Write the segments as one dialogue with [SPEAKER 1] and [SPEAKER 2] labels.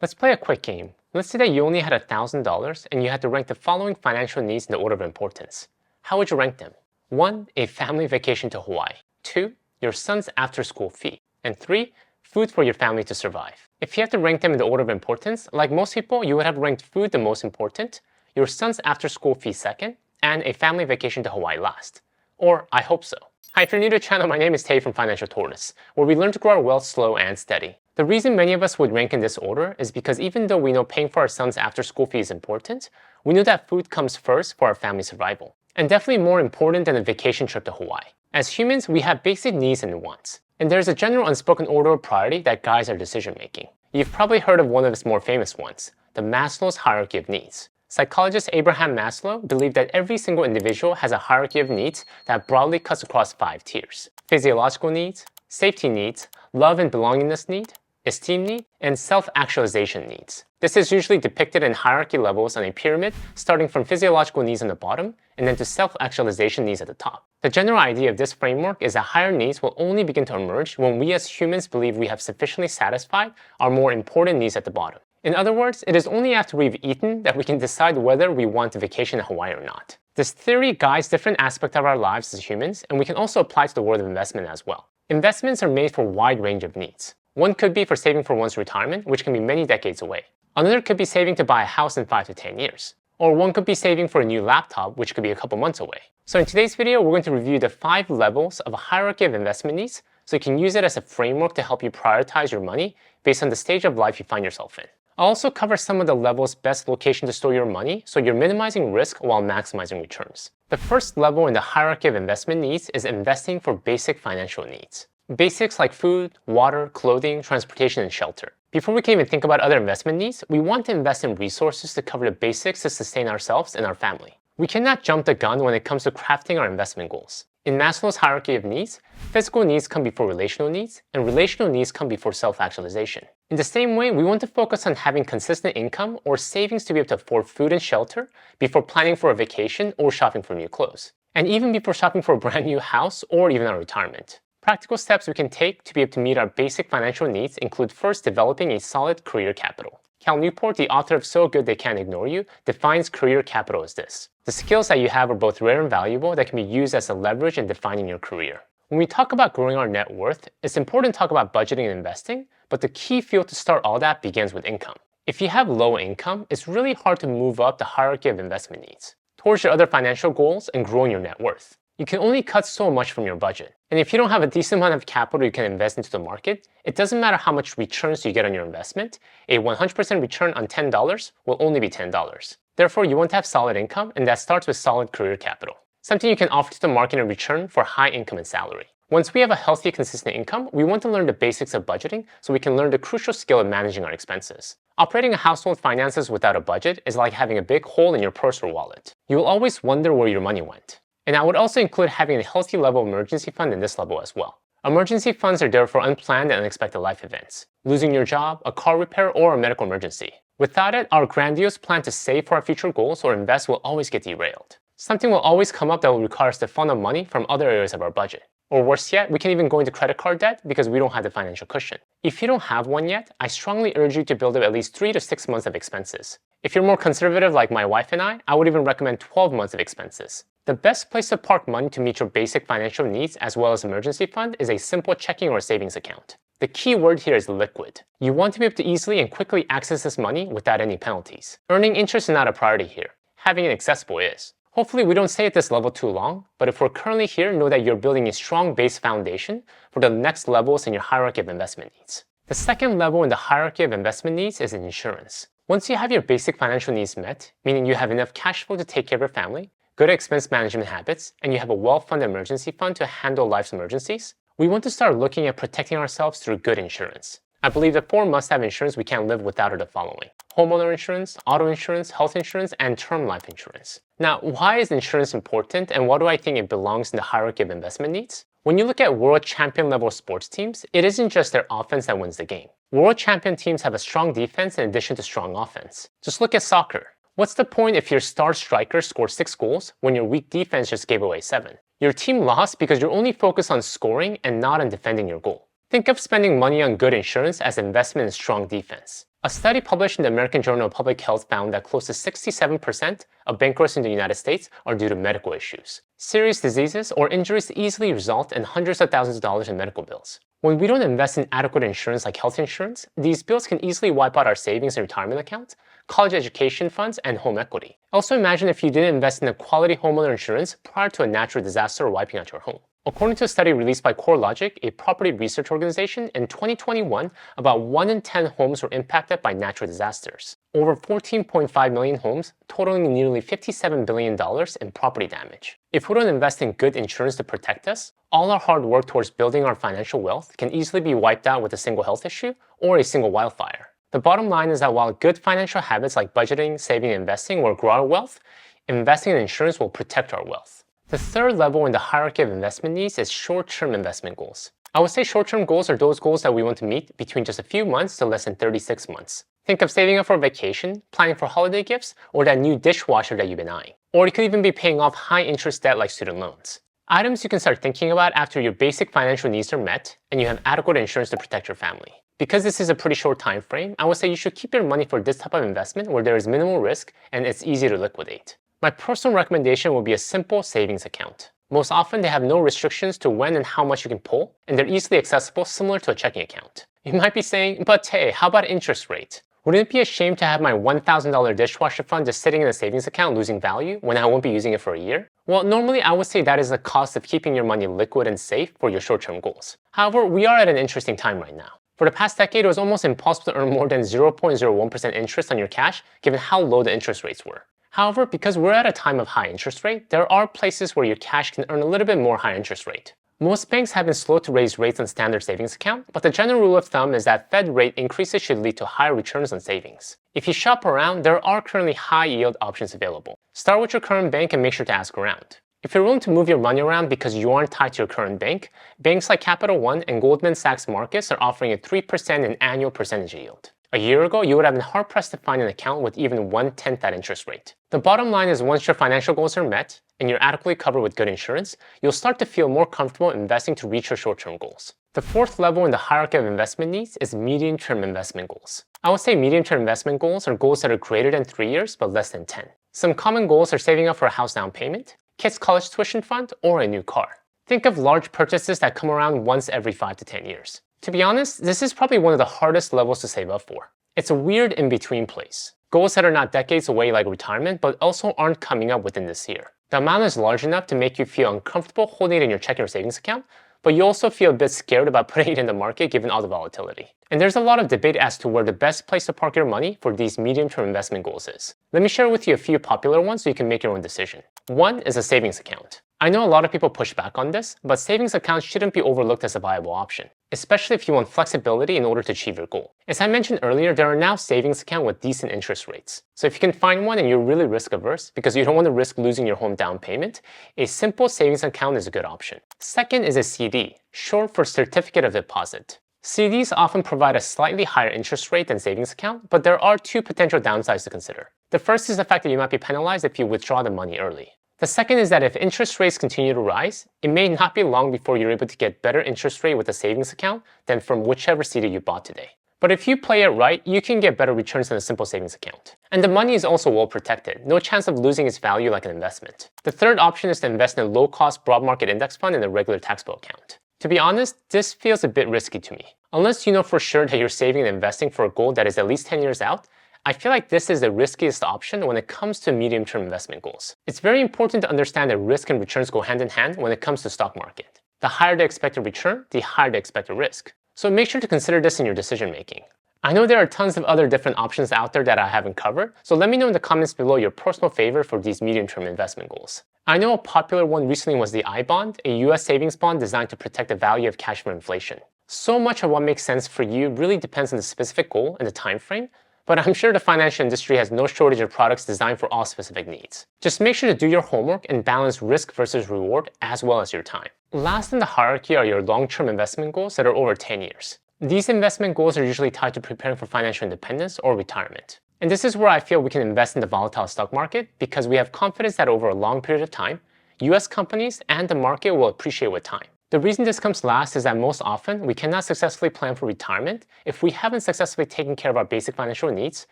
[SPEAKER 1] Let's play a quick game. Let's say that you only had $1,000 and you had to rank the following financial needs in the order of importance. How would you rank them? 1. A family vacation to Hawaii. 2. Your son's after-school fee. And 3. Food for your family to survive. If you have to rank them in the order of importance, like most people, you would have ranked food the most important, your son's after-school fee second, and a family vacation to Hawaii last. Or, I hope so. Hi, if you're new to the channel, my name is Tay from Financial Tortoise, where we learn to grow our wealth slow and steady. The reason many of us would rank in this order is because even though we know paying for our son's after-school fee is important, we know that food comes first for our family survival, and definitely more important than a vacation trip to Hawaii. As humans, we have basic needs and wants, and there's a general unspoken order of priority that guides our decision making. You've probably heard of one of its more famous ones, the Maslow's hierarchy of needs. Psychologist Abraham Maslow believed that every single individual has a hierarchy of needs that broadly cuts across 5 tiers: physiological needs, safety needs, love and belongingness need, esteem need, and self-actualization needs. This is usually depicted in hierarchy levels on a pyramid, starting from physiological needs on the bottom and then to self-actualization needs at the top. The general idea of this framework is that higher needs will only begin to emerge when we as humans believe we have sufficiently satisfied our more important needs at the bottom. In other words, it is only after we've eaten that we can decide whether we want a vacation in Hawaii or not. This theory guides different aspects of our lives as humans, and we can also apply to the world of investment as well. Investments are made for a wide range of needs. One could be for saving for one's retirement, which can be many decades away. Another could be saving to buy a house in 5 to 10 years. Or one could be saving for a new laptop, which could be a couple months away. So in today's video, we're going to review the 5 levels of a hierarchy of investment needs, so you can use it as a framework to help you prioritize your money based on the stage of life you find yourself in. I'll also cover some of the level's best location to store your money so you're minimizing risk while maximizing returns. The first level in the hierarchy of investment needs is investing for basic financial needs. Basics like food, water, clothing, transportation, and shelter. Before we can even think about other investment needs, we want to invest in resources to cover the basics to sustain ourselves and our family. We cannot jump the gun when it comes to crafting our investment goals. In Maslow's hierarchy of needs, physical needs come before relational needs, and relational needs come before self-actualization. In the same way, we want to focus on having consistent income or savings to be able to afford food and shelter before planning for a vacation or shopping for new clothes, and even before shopping for a brand new house or even our retirement. Practical steps we can take to be able to meet our basic financial needs include first developing a solid career capital. Cal Newport, the author of So Good They Can't Ignore You, defines career capital as this: the skills that you have are both rare and valuable that can be used as a leverage in defining your career. When we talk about growing our net worth, it's important to talk about budgeting and investing, but the key field to start all that begins with income. If you have low income, it's really hard to move up the hierarchy of investment needs towards your other financial goals and growing your net worth. You can only cut so much from your budget. And if you don't have a decent amount of capital you can invest into the market, it doesn't matter how much returns you get on your investment. A 100% return on $10 will only be $10. Therefore, you want to have solid income, and that starts with solid career capital, something you can offer to the market in return for high income and salary. Once we have a healthy, consistent income, we want to learn the basics of budgeting so we can learn the crucial skill of managing our expenses. Operating a household finances without a budget is like having a big hole in your purse or wallet. You will always wonder where your money went. And I would also include having a healthy level of emergency fund in this level as well. Emergency funds are there for unplanned and unexpected life events: losing your job, a car repair, or a medical emergency. Without it, our grandiose plan to save for our future goals or invest will always get derailed. Something will always come up that will require us to funnel money from other areas of our budget. Or worse yet, we can even go into credit card debt because we don't have the financial cushion. If you don't have one yet, I strongly urge you to build up at least 3 to 6 months of expenses. If you're more conservative like my wife and I would even recommend 12 months of expenses. The best place to park money to meet your basic financial needs as well as emergency fund is a simple checking or savings account. The key word here is liquid. You want to be able to easily and quickly access this money without any penalties. Earning interest is not a priority here. Having it accessible is. Hopefully we don't stay at this level too long, but if we're currently here, know that you're building a strong base foundation for the next levels in your hierarchy of investment needs. The second level in the hierarchy of investment needs is insurance. Once you have your basic financial needs met, meaning you have enough cash flow to take care of your family, good expense management habits, and you have a well-funded emergency fund to handle life's emergencies, we want to start looking at protecting ourselves through good insurance. I believe the 4 must-have insurance we can't live without are the following: homeowner insurance, auto insurance, health insurance, and term life insurance. Now, why is insurance important, and why do I think it belongs in the hierarchy of investment needs? When you look at world champion level sports teams, it isn't just their offense that wins the game. World champion teams have a strong defense in addition to strong offense. Just look at soccer. What's the point if your star striker scored 6 goals when your weak defense just gave away 7? Your team lost because you're only focused on scoring and not on defending your goal. Think of spending money on good insurance as investment in strong defense. A study published in the American Journal of Public Health found that close to 67% of bankruptcies in the United States are due to medical issues. Serious diseases or injuries easily result in hundreds of thousands of dollars in medical bills. When we don't invest in adequate insurance like health insurance, these bills can easily wipe out our savings and retirement accounts, college education funds, and home equity. Also imagine if you didn't invest in a quality homeowner insurance prior to a natural disaster or wiping out your home. According to a study released by CoreLogic, a property research organization, in 2021, about 1 in 10 homes were impacted by natural disasters. Over 14.5 million homes, totaling nearly $57 billion in property damage. If we don't invest in good insurance to protect us, all our hard work towards building our financial wealth can easily be wiped out with a single health issue or a single wildfire. The bottom line is that while good financial habits like budgeting, saving, and investing will grow our wealth, investing in insurance will protect our wealth. The third level in the hierarchy of investment needs is short-term investment goals. I would say short-term goals are those goals that we want to meet between just a few months to less than 36 months. Think of saving up for a vacation, planning for holiday gifts, or that new dishwasher that you've been eyeing. Or it could even be paying off high-interest debt like student loans. Items you can start thinking about after your basic financial needs are met and you have adequate insurance to protect your family. Because this is a pretty short time frame, I would say you should keep your money for this type of investment where there is minimal risk and it's easy to liquidate. My personal recommendation will be a simple savings account. Most often, they have no restrictions to when and how much you can pull, and they're easily accessible, similar to a checking account. You might be saying, but hey, how about interest rate? Wouldn't it be a shame to have my $1,000 dishwasher fund just sitting in a savings account losing value when I won't be using it for a year? Well, normally I would say that is the cost of keeping your money liquid and safe for your short-term goals. However, we are at an interesting time right now. For the past decade, it was almost impossible to earn more than 0.01% interest on your cash, given how low the interest rates were. However, because we're at a time of high interest rate, there are places where your cash can earn a little bit more high interest rate. Most banks have been slow to raise rates on standard savings account, but the general rule of thumb is that Fed rate increases should lead to higher returns on savings. If you shop around, there are currently high yield options available. Start with your current bank and make sure to ask around. If you're willing to move your money around because you aren't tied to your current bank, banks like Capital One and Goldman Sachs Markets are offering a 3% in annual percentage yield. A year ago, you would have been hard-pressed to find an account with even 1/10 that interest rate. The bottom line is once your financial goals are met and you're adequately covered with good insurance, you'll start to feel more comfortable investing to reach your short-term goals. The fourth level in the hierarchy of investment needs is medium-term investment goals. I would say medium-term investment goals are goals that are greater than 3 years but less than 10. Some common goals are saving up for a house down payment, kids' college tuition fund, or a new car. Think of large purchases that come around once every 5 to 10 years. To be honest, this is probably one of the hardest levels to save up for. It's a weird in-between place. Goals that are not decades away like retirement, but also aren't coming up within this year. The amount is large enough to make you feel uncomfortable holding it in your checking or savings account, but you also feel a bit scared about putting it in the market given all the volatility. And there's a lot of debate as to where the best place to park your money for these medium-term investment goals is. Let me share with you a few popular ones so you can make your own decision. One is a savings account. I know a lot of people push back on this, but savings accounts shouldn't be overlooked as a viable option, especially if you want flexibility in order to achieve your goal. As I mentioned earlier, there are now savings accounts with decent interest rates. So if you can find one and you're really risk averse because you don't want to risk losing your home down payment, a simple savings account is a good option. Second is a CD, short for Certificate of Deposit. CDs often provide a slightly higher interest rate than savings account, but there are two potential downsides to consider. The first is the fact that you might be penalized if you withdraw the money early. The second is that if interest rates continue to rise, it may not be long before you're able to get better interest rate with a savings account than from whichever CD you bought today. But if you play it right, you can get better returns than a simple savings account. And the money is also well protected, no chance of losing its value like an investment. The third option is to invest in a low-cost broad market index fund in a regular taxable account. To be honest, this feels a bit risky to me. Unless you know for sure that you're saving and investing for a goal that is at least 10 years out, I feel like this is the riskiest option when it comes to medium-term investment goals. It's very important to understand that risk and returns go hand in hand when it comes to stock market. The higher the expected return, the higher the expected risk. So make sure to consider this in your decision making. I know there are tons of other different options out there that I haven't covered, so let me know in the comments below your personal favorite for these medium-term investment goals. I know a popular one recently was the I-bond, a US savings bond designed to protect the value of cash from inflation. So much of what makes sense for you really depends on the specific goal and the time frame, but I'm sure the financial industry has no shortage of products designed for all specific needs. Just make sure to do your homework and balance risk versus reward as well as your time. Last in the hierarchy are your long-term investment goals that are over 10 years. These investment goals are usually tied to preparing for financial independence or retirement. And this is where I feel we can invest in the volatile stock market because we have confidence that over a long period of time, US companies and the market will appreciate with time. The reason this comes last is that most often we cannot successfully plan for retirement if we haven't successfully taken care of our basic financial needs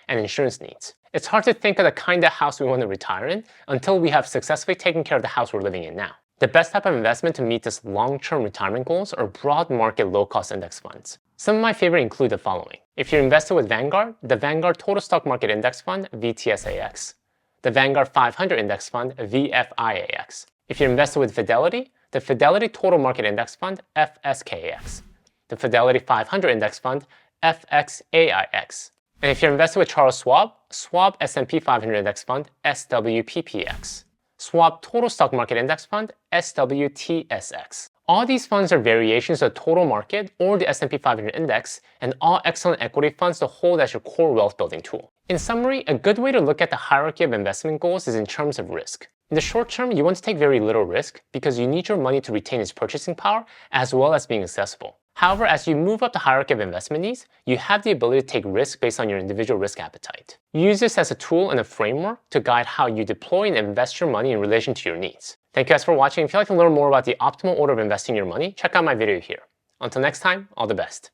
[SPEAKER 1] and insurance needs. It's hard to think of the kind of house we want to retire in until we have successfully taken care of the house we're living in now. The best type of investment to meet this long-term retirement goals are broad market low-cost index funds. Some of my favorite include the following. If you're invested with Vanguard, the Vanguard Total Stock Market Index Fund, VTSAX. The Vanguard 500 Index Fund, VFIAX. If you're invested with Fidelity, the Fidelity Total Market Index Fund, FSKAX. The Fidelity 500 Index Fund, FXAIX. And if you're invested with Charles Schwab, Schwab S&P 500 Index Fund, SWPPX. Schwab Total Stock Market Index Fund, SWTSX. All these funds are variations of the total market or the S&P 500 index, and all excellent equity funds to hold as your core wealth building tool. In summary, a good way to look at the hierarchy of investment goals is in terms of risk. In the short term, you want to take very little risk because you need your money to retain its purchasing power as well as being accessible. However, as you move up the hierarchy of investment needs, you have the ability to take risk based on your individual risk appetite. Use this as a tool and a framework to guide how you deploy and invest your money in relation to your needs. Thank you guys for watching. If you'd like to learn more about the optimal order of investing your money, check out my video here. Until next time, all the best.